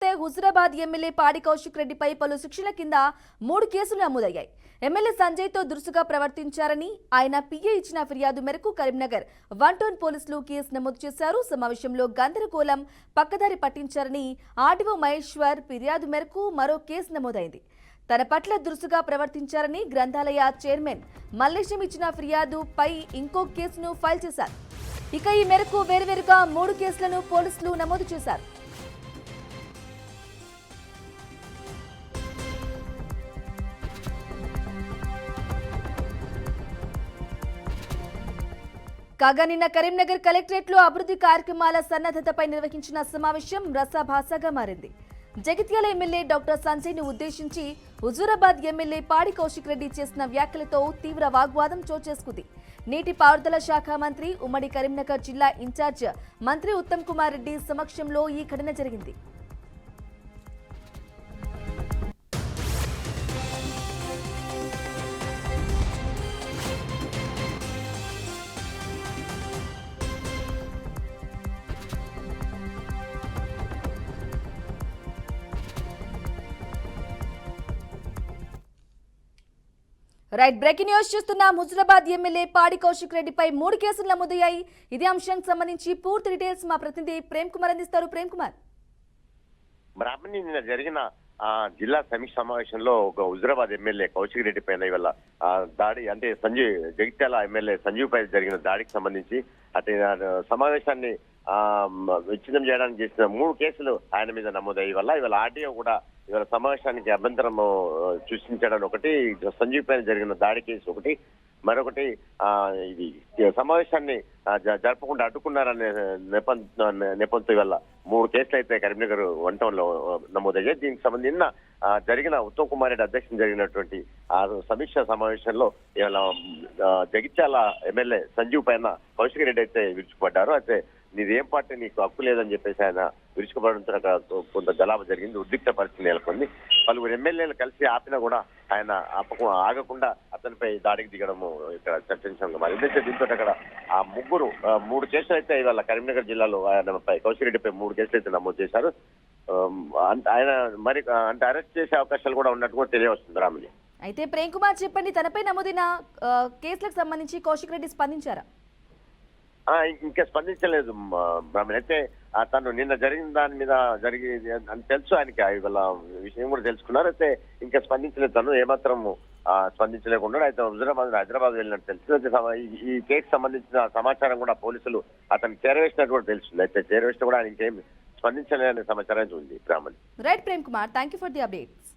Huzurabad MLA పాడి కౌశిక్ రెడ్డిపై పలు శిక్షల కింద 3 కేసులు నమోదయ్యాయి. ఎమ్మెల్యే సంజయ్తో దురుసుగా ప్రవర్తించారని ఆయన పిఏ ఇచ్చిన ఫిర్యాదు మేరకు కరీంనగర్ 1 టౌన్ పోలీసులు కేసు నమోదు చేశారు. సమావేశంలో గందరగోళం పక్కదారి పట్టించారని ఆర్డీఓ మహేశ్వర్ ఫిర్యాదు మేరకు మరో కేసు నమోదైంది. తన పట్ల దురుసుగా ప్రవర్తించారని గ్రంథాలయ చైర్మన్ మల్లేశం ఇచ్చిన ఫిర్యాదుపై ఇంకో కేసును ఫైల్ చేశారు. ఇక ఈ మేరకు వేర్వేరుగా 3 కేసులను పోలీసులు నమోదు చేశారు. కాగా నిన్న కరీంనగర్ కలెక్టరేట్ లో అభివృద్ధి కార్యక్రమాల సన్నద్ధతపై నిర్వహించిన సమావేశం రసాభాసగా మారింది. జగిత్యాల ఎమ్మెల్యే డాక్టర్ సంజయ్ ను ఉద్దేశించి హుజూరాబాద్ ఎమ్మెల్యే పాడి కౌశిక్ రెడ్డి చేసిన వ్యాఖ్యలతో తీవ్ర వాగ్వాదం చోటు చేసుకుంది. నీటి పారుదల శాఖ మంత్రి ఉమ్మడి కరీంనగర్ జిల్లా ఇన్ఛార్జ్ మంత్రి ఉత్తమ్ కుమార్ రెడ్డి సమక్షంలో ఈ ఘటన జరిగింది. రైట్, బ్రేకింగ్ న్యూస్ చూస్తున్నాం. హుజూరాబాద్ ఎమ్మెల్యే పాడి కౌశిక్ రెడ్డిపై 3 కేసులు నమోదయ్యాయి. ఇదే అంశానికి సంబంధించి పూర్తి డీటెయిల్స్ మా ప్రతినిధి ప్రేమ్ కుమార్ అందిస్తారు. ప్రేమ్ కుమార్, బ్రాహ్మణి నిన్న జరిగిన జిల్లా సమీక్ష సమావేశంలో ఒక హుజూరాబాద్ ఎమ్మెల్యే కౌశిక్ రెడ్డి పైన ఇవాళ దాడి అంటే జగిత్యాల ఎమ్మెల్యే సంజీవ్ పై జరిగిన దాడికి సంబంధించి అతని సమావేశాన్ని విచ్ఛిన్నం చేయడానికి చేసిన 3 కేసులు ఆయన మీద నమోదయ్యి ఇవాళ ఆర్డీఓ కూడా ఇవాళ సమావేశానికి అభ్యంతరం సృష్టించడం ఒకటి, సంజీవ్ పైన జరిగిన దాడి కేసు ఒకటి, మరొకటి ఇది సమావేశాన్ని జరపకుండా అడ్డుకున్నారనే నెపంతో ఇవాళ 3 కేసులు అయితే కరీంనగర్ 1 టౌన్ లో నమోదయ్యాయి. దీనికి సంబంధించిన జరిగిన ఉత్తమ్ కుమార్ రెడ్డి అధ్యక్షతన జరిగినటువంటి ఆ సమీక్ష సమావేశంలో ఇవాళ జగిత్యాల ఎమ్మెల్యే సంజీవ్ పైన కౌశిక్ రెడ్డి అయితే విరుచుకుపడ్డారు. అయితే నీదేం పార్టీ నీకు హక్కు లేదని చెప్పేసి ఆయన విరుచుకుపడడంతో అక్కడ కొంత గలాభ జరిగింది, ఉద్రిక్త పరిస్థితి నెలకొంది. పలువురు ఎమ్మెల్యేలు కలిసి ఆపినా కూడా ఆయన ఆగకుండా అతనిపై దాడికి దిగడము ఇక్కడ చర్చించడం మారింది. దీంతో అక్కడ ఆ 3 కేసులు అయితే ఇవాళ కరీంనగర్ జిల్లాలో ఆయనపై కౌశిక్ రెడ్డిపై 3 కేసులు అయితే నమోదు చేశారు. ఆయన మరి అంటే అరెస్ట్ చేసే అవకాశాలు కూడా ఉన్నట్టు కూడా తెలియవస్తుంది. రాముని అయితే ప్రేమ్ కుమార్ చెప్పండి, తనపై నమోదైన కేసులకు సంబంధించి కౌశిక్ రెడ్డి స్పందించారా? ఇంకా స్పందించలేదు బ్రాహ్మణి. అయితే తను నిన్న జరిగిన దాని మీద అని తెలుసు ఆయనకి, ఇవాళ విషయం కూడా తెలుసుకున్నారు. అయితే ఇంకా స్పందించలేదు, తను ఏమాత్రం స్పందించలేకుండా అయితే హైదరాబాద్ వెళ్ళినట్టు తెలుసు. ఈ కేసు సంబంధించిన సమాచారం కూడా పోలీసులు అతను చేరవేసినట్టు కూడా తెలుస్తుంది. అయితే చేరవేసిన కూడా ఆయన ఇంకేం స్పందించలేదనే సమాచారం ఉంది. Brahmani. Right Prem Kumar, thank you for the updates.